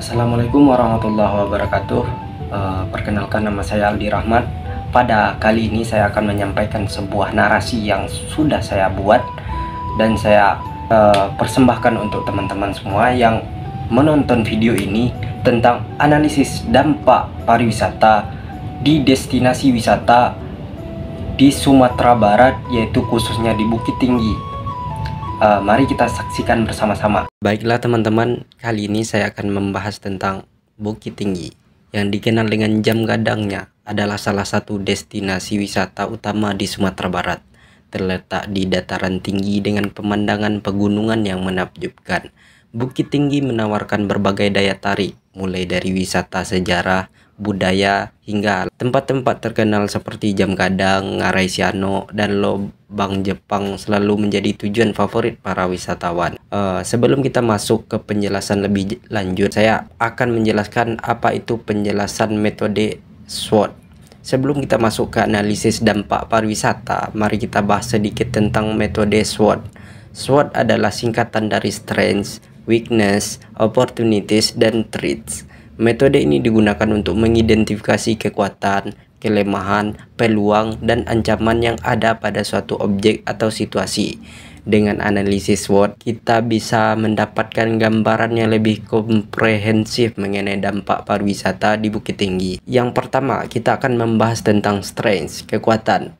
Assalamualaikum warahmatullahi wabarakatuh. Perkenalkan, nama saya Aldi Rahmat. Pada kali ini saya akan menyampaikan sebuah narasi yang sudah saya buat dan saya persembahkan untuk teman-teman semua yang menonton video ini tentang analisis dampak pariwisata di destinasi wisata di Sumatera Barat, yaitu khususnya di Bukit Tinggi. Mari kita saksikan bersama-sama. Baiklah teman-teman, kali ini saya akan membahas tentang Bukit Tinggi yang dikenal dengan jam gadangnya, adalah salah satu destinasi wisata utama di Sumatera Barat. Terletak di dataran tinggi dengan pemandangan pegunungan yang menakjubkan. Bukit Tinggi menawarkan berbagai daya tarik, mulai dari wisata sejarah, budaya, hingga tempat-tempat terkenal seperti Jam Gadang, Ngarai Siano, dan Lobang Jepang selalu menjadi tujuan favorit para wisatawan. Sebelum kita masuk ke penjelasan lebih lanjut, saya akan menjelaskan apa itu penjelasan metode SWOT. Sebelum kita masuk ke analisis dampak pariwisata, mari kita bahas sedikit tentang metode SWOT. SWOT adalah singkatan dari Strengths, Weakness, Opportunities, dan Threats. Metode ini digunakan untuk mengidentifikasi kekuatan, kelemahan, peluang, dan ancaman yang ada pada suatu objek atau situasi. Dengan analisis SWOT, kita bisa mendapatkan gambaran yang lebih komprehensif mengenai dampak pariwisata di Bukit Tinggi. Yang pertama, kita akan membahas tentang strengths, kekuatan.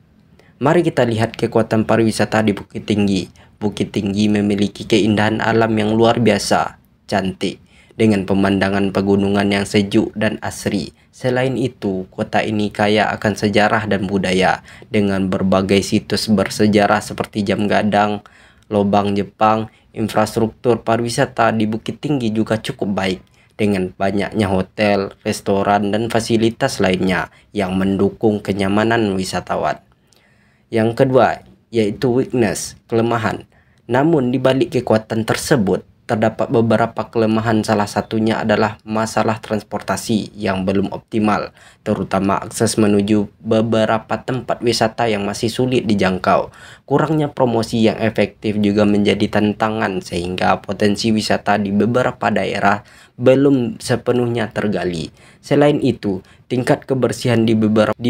Mari kita lihat kekuatan pariwisata di Bukit Tinggi. Bukit Tinggi memiliki keindahan alam yang luar biasa, cantik, dengan pemandangan pegunungan yang sejuk dan asri. Selain itu, kota ini kaya akan sejarah dan budaya, dengan berbagai situs bersejarah seperti Jam Gadang, Lobang Jepang. Infrastruktur pariwisata di Bukit Tinggi juga cukup baik, dengan banyaknya hotel, restoran, dan fasilitas lainnya yang mendukung kenyamanan wisatawan. Yang kedua, yaitu weakness, kelemahan. Namun di balik kekuatan tersebut, terdapat beberapa kelemahan. Salah satunya adalah masalah transportasi yang belum optimal, terutama akses menuju beberapa tempat wisata yang masih sulit dijangkau. Kurangnya promosi yang efektif juga menjadi tantangan, sehingga potensi wisata di beberapa daerah belum sepenuhnya tergali. Selain itu, tingkat kebersihan di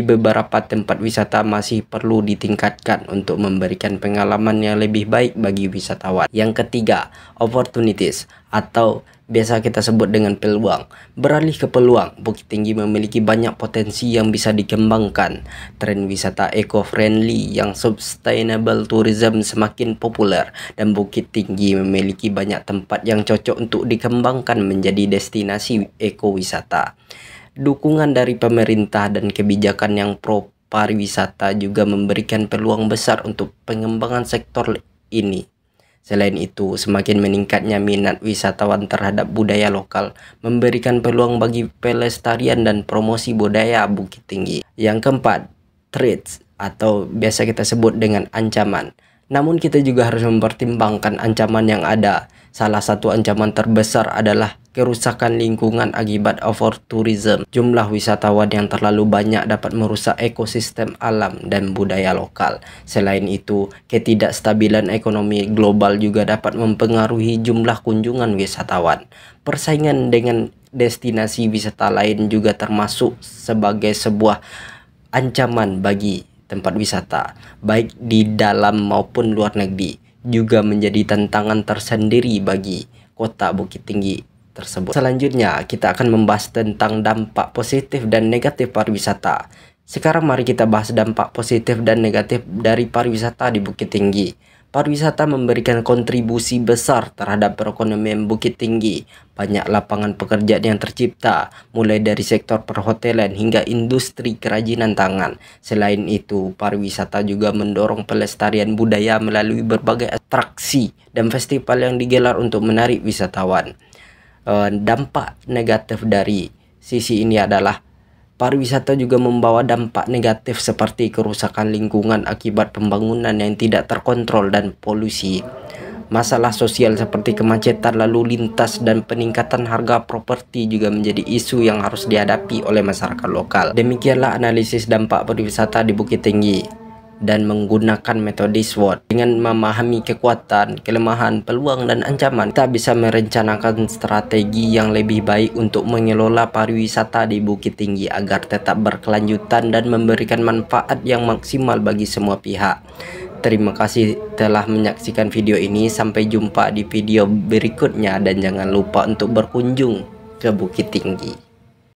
beberapa tempat wisata masih perlu ditingkatkan untuk memberikan pengalaman yang lebih baik bagi wisatawan. Yang ketiga, opportunities atau biasa kita sebut dengan peluang. Beralih ke peluang, Bukit Tinggi memiliki banyak potensi yang bisa dikembangkan. Tren wisata eco-friendly yang sustainable tourism semakin populer, dan Bukit Tinggi memiliki banyak tempat yang cocok untuk dikembangkan menjadi destinasi ekowisata. Dukungan dari pemerintah dan kebijakan yang pro pariwisata juga memberikan peluang besar untuk pengembangan sektor ini. Selain itu, semakin meningkatnya minat wisatawan terhadap budaya lokal memberikan peluang bagi pelestarian dan promosi budaya Bukit Tinggi. Yang keempat, threats atau biasa kita sebut dengan ancaman. Namun kita juga harus mempertimbangkan ancaman yang ada. Salah satu ancaman terbesar adalah kerusakan lingkungan akibat overtourism. Jumlah wisatawan yang terlalu banyak dapat merusak ekosistem alam dan budaya lokal. Selain itu, ketidakstabilan ekonomi global juga dapat mempengaruhi jumlah kunjungan wisatawan. Persaingan dengan destinasi wisata lain juga termasuk sebagai sebuah ancaman bagi tempat wisata, baik di dalam maupun luar negeri. Juga menjadi tantangan tersendiri bagi kota Bukit Tinggi tersebut. Selanjutnya, kita akan membahas tentang dampak positif dan negatif pariwisata. Sekarang mari kita bahas dampak positif dan negatif dari pariwisata di Bukit Tinggi. Pariwisata memberikan kontribusi besar terhadap perekonomian Bukit Tinggi. Banyak lapangan pekerjaan yang tercipta, mulai dari sektor perhotelan hingga industri kerajinan tangan. Selain itu, pariwisata juga mendorong pelestarian budaya melalui berbagai atraksi dan festival yang digelar untuk menarik wisatawan. Dampak negatif dari sisi ini adalah pariwisata juga membawa dampak negatif seperti kerusakan lingkungan akibat pembangunan yang tidak terkontrol dan polusi. Masalah sosial seperti kemacetan lalu lintas dan peningkatan harga properti juga menjadi isu yang harus dihadapi oleh masyarakat lokal. Demikianlah analisis dampak pariwisata di Bukit Tinggi. dan menggunakan metode SWOT. Dengan memahami kekuatan, kelemahan, peluang, dan ancaman, kita bisa merencanakan strategi yang lebih baik untuk mengelola pariwisata di Bukit Tinggi agar tetap berkelanjutan dan memberikan manfaat yang maksimal bagi semua pihak. Terima kasih telah menyaksikan video ini. Sampai jumpa di video berikutnya dan jangan lupa untuk berkunjung ke Bukit Tinggi.